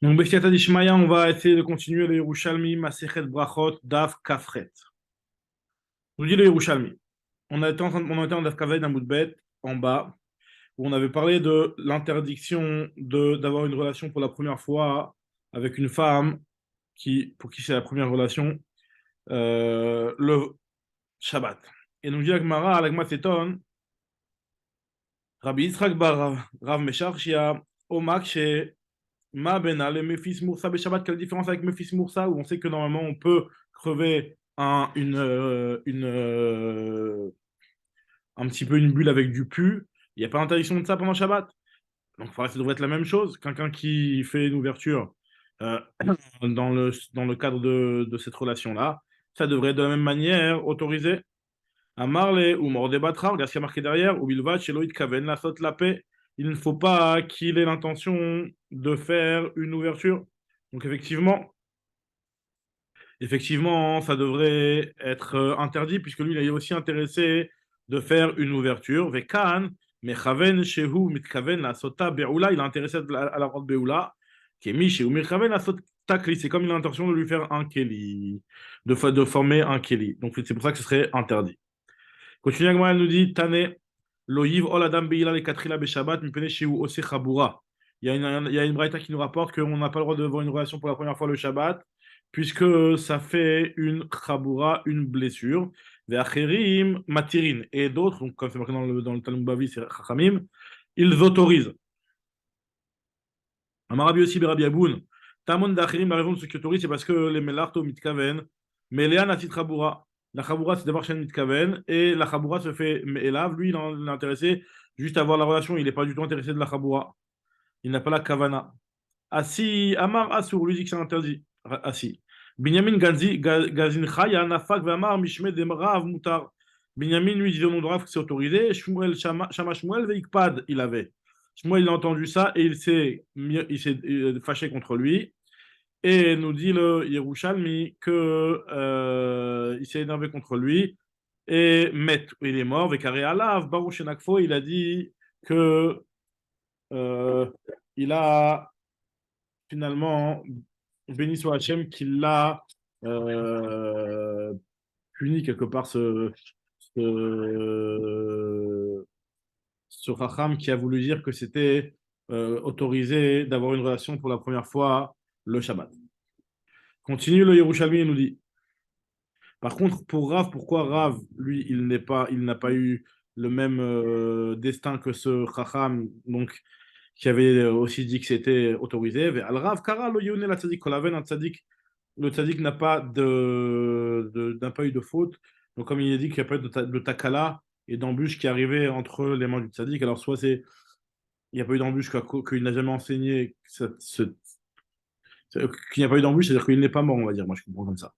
Donc, Bestiata d'Ishmaïa, on va essayer de continuer le Yerushalmi, Masechet Brachot, Daf Kafret. Nous dit le Yerushalmi. On était en Daf Kafret d'un bout de bête, en bas, où on avait parlé de l'interdiction d'avoir une relation pour la première fois avec une femme pour qui c'est la première relation, le Shabbat. Et nous dit Agmara, Alagma Seton, Rabbi Yitzhak bar Rav Meshach, Shia, Omak, chez Ma Benal et Mephis Moursa Shabbat, quelle différence avec Mephis Moursa où on sait que normalement on peut crever un petit peu une bulle avec du pu. Il n'y a pas d'interdiction de ça pendant Shabbat. Donc ça devrait être la même chose. Quelqu'un qui fait une ouverture euh, dans le cadre de cette relation-là, ça devrait être de la même manière autorisé. À Marley ou mort débattra, regarde ce qui a marqué derrière, ou Bilvat, chez Loïd Kaven, la saute la paix. Il ne faut pas qu'il ait l'intention de faire une ouverture. Donc effectivement, ça devrait être interdit, puisque lui, il est aussi intéressé de faire une ouverture. Vekan, Mechaven, Shehu, Mitkaven, la Sota, Beoula, il est intéressé à la robe Beoula. Kemi, Shehu, Mitkaven, la Sota, Kli, c'est comme il a l'intention de lui faire un Keli, de former un Keli. Donc c'est pour ça que ce serait interdit. Continue Agma, elle nous dit Tane, Loïv, Oladam, Beila, les Katrila, Beshabbat, Mipene, Shehu, Ose, Chabura. Il y a une braïta qui nous rapporte qu'on n'a pas le droit de voir une relation pour la première fois le Shabbat, puisque ça fait une Chabura, une blessure. Ve'acherim, Matirin. Et d'autres, donc comme c'est marqué dans le Talmud Bavi, c'est Chachamim, ils autorisent. Amarabi aussi, Berabi Aboun. Tamon d'Acherim, la raison de ceux qui autorisent, c'est parce que les Melarto mitkaven, Melea natit Chabura. La Chabura, c'est d'avoir chez mitkaven, et la Chabura se fait Elav. Lui, il est intéressé juste à avoir la relation, il n'est pas du tout intéressé de la Chabura. Il n'a pas la Kavana. Assi, Amar Asur, lui dit que c'est interdit. Assi. Binyamin Gazin Chaya, Nafak, Vamar, Mishme, Demrav, Mutar. Binyamin, lui, dit au nom de Rav que c'est autorisé. Shmuel, Shama Shmuel, Veikpad, il avait. Shmuel, il a entendu ça et il s'est fâché contre lui. Et nous dit le Yerushalmi que il s'est énervé contre lui et il est mort. Vekare Alav, Baruch Enakfo, il a dit que euh, il a finalement, béni soit Hachem, qui l'a euh, puni quelque part ce Racham qui a voulu dire que c'était autorisé d'avoir une relation pour la première fois le Shabbat. Continue le Yerushalmi et nous dit. Par contre, pour Rav, pourquoi Rav, lui, il n'a pas eu le même destin que ce Chacham, donc qui avait aussi dit que c'était autorisé. Al Rav Kara lo yone la tzadik kolaven un tzadik, le tzadik n'a pas eu de faute. Donc comme il a dit qu'il n'y a pas eu de takala et d'embûche qui arrivait entre les mains du tzadik, alors soit c'est il n'y a pas eu d'embûche qu'il n'a jamais enseigné, qu'il n'y a pas eu d'embûche, c'est-à-dire qu'il n'est pas mort, on va dire. Moi, je comprends comme ça.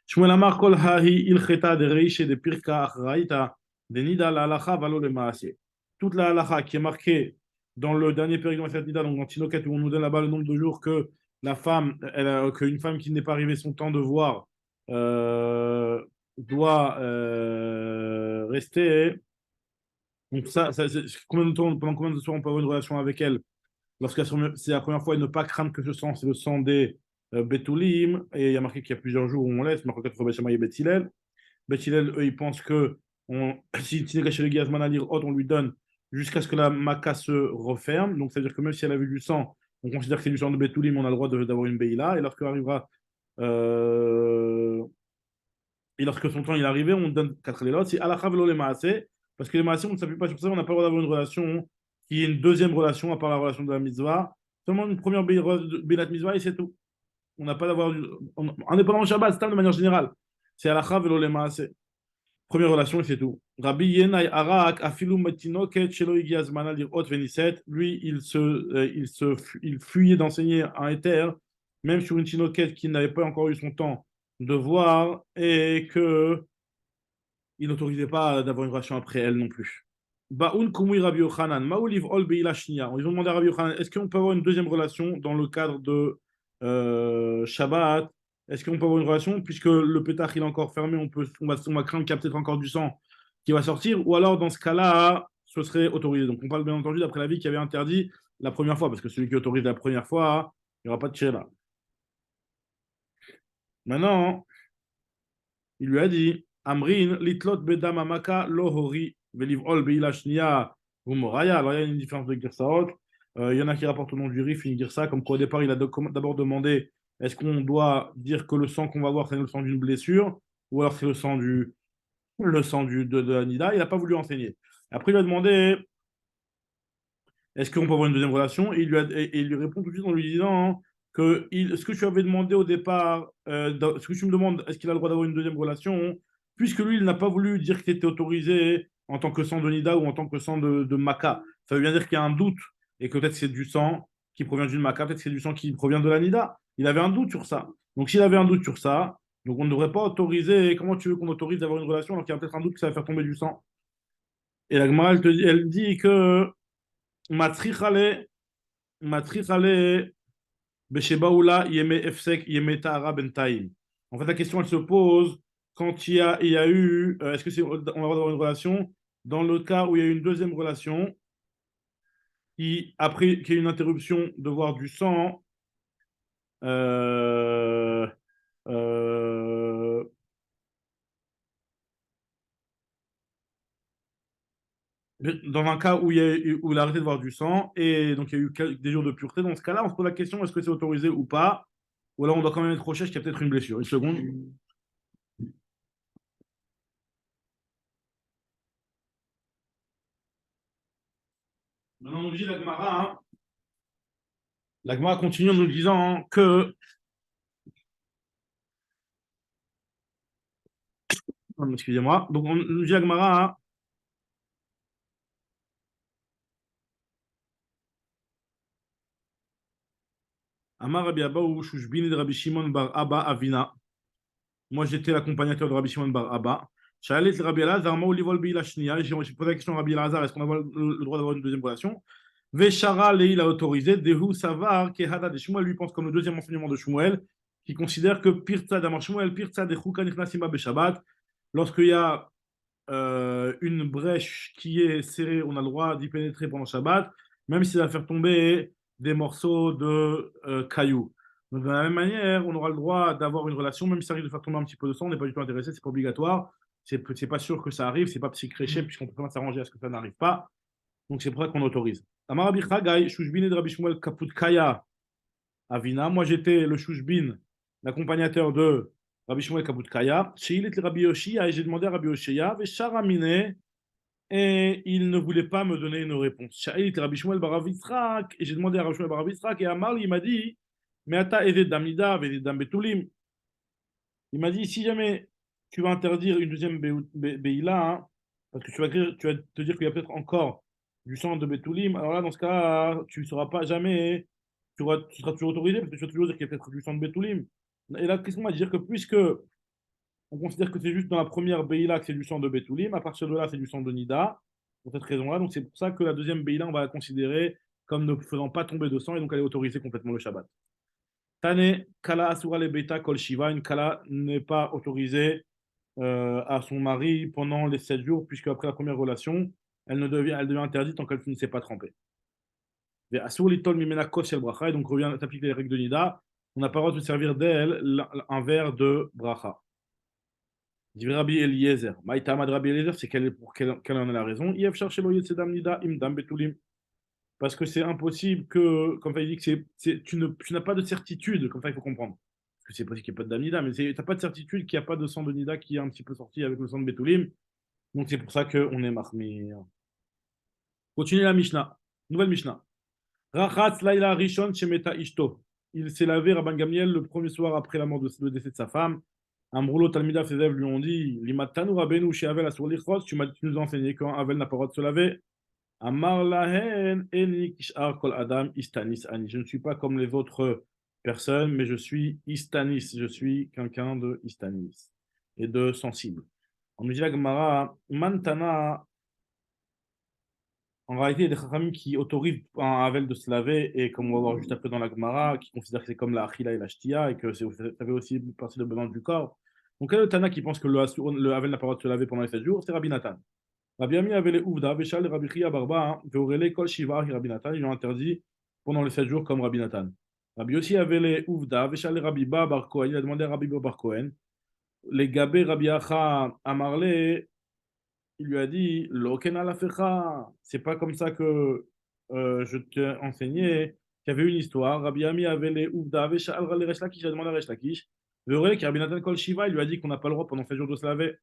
Shmuel Amar kol hahi ilcheta de reiche de pirka achraïta de nida la halacha valo le maaseh. Toute la halacha qui est marquée dans le dernier période de Nida, donc dans Tinoket, où on nous donne là-bas le nombre de jours que qu'une femme qui n'est pas arrivée son temps de voir doit rester. Donc pendant combien de temps on peut avoir une relation avec elle lorsque c'est la première fois et ne pas craindre que ce sang, c'est le sang des Betoulim, et il y a marqué qu'il y a plusieurs jours où on laisse, marqué entre Bechama et Bethilel. Bethilel, eux, ils pensent que si Tinegash le Gazman à lire on lui donne jusqu'à ce que la Maca se referme. Donc, c'est-à-dire que même si elle a vu du sang, on considère que c'est du sang de Betoulim, on a le droit d'avoir une Beïla. Euh, et lorsque son temps il est arrivé, on donne 4 lélotes. C'est Alacha velo les Maaseh, parce que les Maaseh, on ne s'appuie pas sur ça, on n'a pas le droit d'avoir une relation qui est une deuxième relation, à part la relation de la mitzvah. Seulement une première Bélat mitzvah et c'est tout. On n'a pas d'avoir. Indépendamment de Shabbat, c'est de manière générale. C'est Alacha velo les Maaseh. Première relation et c'est tout. Rabbi Yenai Arak, Afilu Matinoket, Shelo Igiazmana, Lirot Veniset, lui, il fuyait d'enseigner un éther, même sur une Tinoket qui n'avait pas encore eu son temps de voir et que il n'autorisait pas d'avoir une relation après elle non plus. Baoun Kumui Rabbi Yochanan, Maouliv Ol Beila Shnia. Ils ont demandé à Rabbi Yochanan, est-ce qu'on peut avoir une deuxième relation dans le cadre de Shabbat? Est-ce qu'on peut avoir une relation puisque le pétard il est encore fermé, on va craindre qu'il y a peut-être encore du sang qui va sortir, ou alors dans ce cas-là, ce serait autorisé. Donc on parle bien entendu d'après l'avis qui avait interdit la première fois, parce que celui qui autorise la première fois, il n'y aura pas de là. Maintenant, il lui a dit Amrin, litlot bedam amaka lohori, velivol beila shnia humoraya. Alors il y a une différence de Girsaot. Il y en a qui rapportent au nom du Rif une Girsa, comme quoi au départ il a d'abord demandé est-ce qu'on doit dire que le sang qu'on va voir c'est le sang d'une blessure, ou alors c'est le sang de la Nida. Il n'a pas voulu enseigner. Après il lui a demandé est-ce qu'on peut avoir une deuxième relation? Et il lui répond tout de suite en lui disant que ce que tu avais demandé au départ, ce que tu me demandes, est-ce qu'il a le droit d'avoir une deuxième relation? Puisque lui, il n'a pas voulu dire que tu étais autorisé en tant que sang de Nida ou en tant que sang de Maca. Ça veut bien dire qu'il y a un doute et que peut-être c'est du sang qui provient d'une Maca, peut-être que c'est du sang qui provient de la Nida. Il avait un doute sur ça. Donc s'il avait un doute sur ça, donc on ne devrait pas autoriser. Comment tu veux qu'on autorise d'avoir une relation alors qu'il y a peut-être un doute que ça va faire tomber du sang? Et la Gemara, elle dit que Matrichale, Matrichale, Beshebaoula, Yeme Efsek, Yeme Tahara Bentaim. En fait, la question, elle se pose quand il y a eu, est-ce que on va avoir une relation dans le cas où il y a eu une deuxième relation, après qu'il y a eu une interruption de voir du sang, euh, euh, dans un cas où il a arrêté de voir du sang et donc il y a eu des jours de pureté, dans ce cas-là, on se pose la question est-ce que c'est autorisé ou pas? Ou alors on doit quand même être recherche qu'il y a peut-être une blessure. Une seconde. Maintenant, on nous dit la Gemara, hein. La Gemara continue en nous disant que. Excusez-moi. Donc, on nous dit la Gemara, hein, Amar Rabbi Abba ou Shushbin de Rabbi Shimon bar Abba Avina. Moi, j'étais l'accompagnateur de Rabbi Shimon bar Abba. J'allais de Rabbi Elazar, Maoulivol Bi la Shnia. J'ai posé la question à Rabbi Elazar est-ce qu'on a le droit d'avoir une deuxième relation? Veshara, Leil a autorisé. Dehu Savar, Kehada de Shmuel, lui pense comme le deuxième enseignement de Shmuel, qui considère que Pirza d'Amar Shmuel, Pirza de Chouka Nichnasima Beshabbat, lorsqu'il y a une brèche qui est serrée, on a le droit d'y pénétrer pendant Shabbat, même si ça va faire tomber des morceaux de cailloux. Donc, de la même manière, on aura le droit d'avoir une relation, même si ça arrive de faire tomber un petit peu de sang, on n'est pas du tout intéressé, c'est pas obligatoire. C'est pas sûr que ça arrive, c'est pas psychréché, puisqu'on peut pas s'arranger à ce que ça n'arrive pas. Donc, c'est pour ça qu'on autorise. Amarabi Chagai, Shushbin de Rabbi Shmuel Kaput Kaya Avina. Moi, j'étais le Shushbin, l'accompagnateur de Rabbi Shmuel Kabutkaya. Chez il était Rabbi Yoshia et j'ai demandé à Rabbi Yoshia, Vesharamine, et il ne voulait pas me donner une réponse. Chez il était Rabbi Shmuel Baravitrak et j'ai demandé à Rabbi Shmuel Baravitrak et Amar, il m'a dit, mais ata Eved Damida, Eved Dam Betulim. Il m'a dit, si jamais tu vas interdire une deuxième Beïla, hein, parce que tu vas te dire qu'il y a peut-être encore du sang de Betulim, alors là, dans ce cas, tu ne sauras pas jamais, tu seras toujours autorisé, parce que tu vas toujours dire qu'il y a peut-être du sang de Betulim. Et là, qu'est-ce qu'on va dire que puisque on considère que c'est juste dans la première Beïla que c'est du sang de Betoulim, à partir de là, c'est du sang de Nida, pour cette raison-là. Donc c'est pour ça que la deuxième Beïla, on va la considérer comme ne faisant pas tomber de sang, et donc elle est autorisée complètement le Shabbat. Tane, Kala Asura le Beta Kol Shiva, une Kala n'est pas autorisée à son mari pendant les 7 jours, puisque après la première relation, elle devient interdite tant qu'elle ne s'est pas trempée. Et Asur Litol Mimena Kos Shel Bracha, et donc revient à t'appliquer les règles de Nida, on n'a pas le droit de se servir d'elle un verre de Bracha. Dit Rabbi Eliezer. Maïtamad Rabbi Eliezer, c'est pour quelle en a la raison. Yev cherche lo yetsedam nida imdam betulim. Parce que c'est impossible que, comme ça, il dit que tu n'as pas de certitude, comme ça, il faut comprendre. Parce que c'est possible qu'il n'y ait pas de dam nida, mais tu n'as pas de certitude qu'il n'y a pas de sang de nida qui est un petit peu sorti avec le sang de betulim. Donc c'est pour ça qu'on est mahmir. Continue la Mishnah. Nouvelle Mishnah. Rachatz laila rishon shemeta ishto. Il s'est lavé, Rabban Gamliel, le premier soir après la mort le décès de sa femme. Amroulo Talmida, ses élèves lui ont dit Limatanu Rabbeinu chez Avel Asur Lichros, tu nous as enseigné quand Avel n'a pas le droit de se laver. Amar Lahen Eni Kishar Kol Adam Istanis Ani. Je ne suis pas comme les autres personnes, mais je suis Istanis. Je suis quelqu'un de Istanis et de sensible. On nous dit la Gemara Mantana. En réalité, il y a des Chachamim qui autorisent un Havel de se laver, et comme on va voir juste après dans la Gemara, qui considèrent que c'est comme la Achila et la Shtia, et que ça fait aussi partie de besoin du corps. Donc, quel est le Tana qui pense que le Havel n'a pas le droit de se laver pendant les 7 jours? C'est Rabbi Nathan. Rabbi Ami avait les Ouvda, Veshal et Rabbi Chia Barba, Veorele Kol Shiva, et Rabbi Nathan, ils l'ont interdit pendant les 7 jours comme Rabbi Nathan. Rabbi aussi avait les Ouvda, Veshal et Rabbi Ba Bar Kohen, il a demandé à Rabbi Ba Bar Kohen, les Gabé Rabbi Acha Amarle, il lui a dit, Lokena la fecha, c'est pas comme ça que je t'ai enseigné. Il y avait une histoire, Rabbi Ami avait les Ouvda, Veshal les Resh Lakish, il a demandé à Resh Lakish, Veorele, car Rabbi Nathan Kol Shiva, il lui a dit qu'on n'a pas le droit pendant 7 jours de se laver.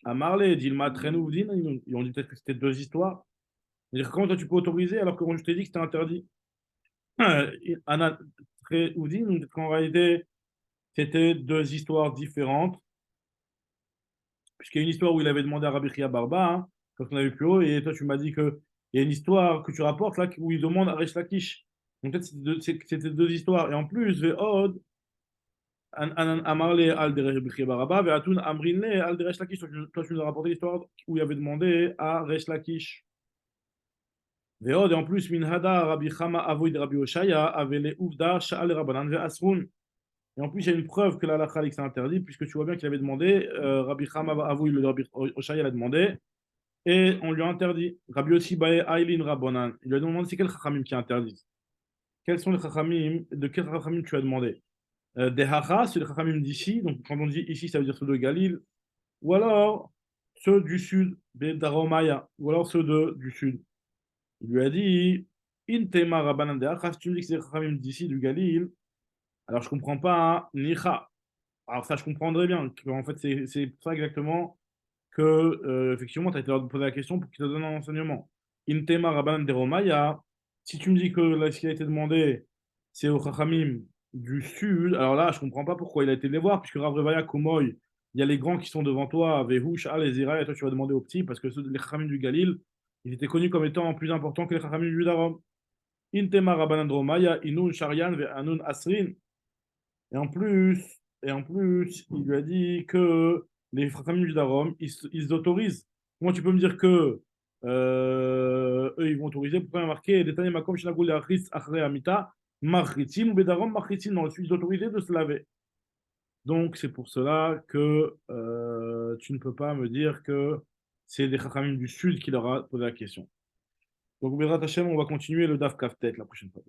À Marley, Dilma, Trenouvdin, ils ont dit peut-être que c'était 2 histoires. C'est-à-dire, comment toi tu peux autoriser alors que je t'ai dit que c'était interdit? Anna Trenouvdin, peut-être qu'en réalité, c'était 2 histoires différentes, puisqu'il y a une histoire où il avait demandé à Rabbi Chia Barba, hein, quand on a vu plus haut, et toi tu m'as dit qu'il y a une histoire que tu rapportes là où il demande à Resh Lakish. Donc peut-être c'était 2 histoires. Et en plus, Ve'od, Amarle al de Rabbi Chia Barba, Ve'atun Amrinle al de Resh Lakish. Toi, tu nous as rapporté l'histoire où il avait demandé à Resh Lakish. Veod, et en plus, Minhada, Rabbi Chama, Avoid, Rabbi Oshaya, avait les Ouvda, Sha'al, Rabbanan, Asrun. Et en plus, il y a une preuve que la halakha c'est interdit, puisque tu vois bien qu'il avait demandé, Rabbi Chama, Avoid, le Rabbi Oshaya l'a demandé, et on lui a interdit. Rabbi Yossi, Bae, Ailin, Rabbanan. Il lui a demandé c'est quel Chachamim qui interdit. Quels sont les Chachamim, de quel Chachamim tu as demandé? Des Hacha, c'est les Chachamim d'ici, donc quand on dit ici, ça veut dire ceux de Galil, ou alors ceux du sud, des Daromaya, ou alors ceux du sud. Il lui a dit, In tema Rabbanan de Achas, tu me dis que c'est Chachamim d'ici, du Galil, alors je comprends pas, hein, Nicha. Alors ça, je comprendrais bien. En fait, c'est ça exactement que, effectivement, tu as été leur poser la question pour qu'il te donne un enseignement. In tema Rabbanan de Romaya, si tu me dis que là, ce qui a été demandé, c'est au Chachamim du Sud, alors là, je comprends pas pourquoi il a été les voir, puisque Rav Revaya, Komoy, il y a les grands qui sont devant toi, Vehu, Sha'al et Zira, et toi, tu vas demander aux petits, parce que les Chachamim du Galil, ils étaient connus comme étant plus importants que les Chachamim du Darom. Intema Rabbanan de Romaya, Inun Sharian, Anun Asrin. Et en plus, il lui a dit que les familles du Darom, ils autorisent. Comment tu peux me dire que eux, ils vont autoriser? Pourquoi il y a marqué Détaillé Makom Shinagul Achris Achre Amita, Machitzim ou Bedarom Machitzim? Non, ils autorisés de se laver. Donc, c'est pour cela que tu ne peux pas me dire que c'est des Chachamim du Sud qui leur a posé la question. Donc, Bezrat Hashem, on va continuer le Daf Kaftet la prochaine fois.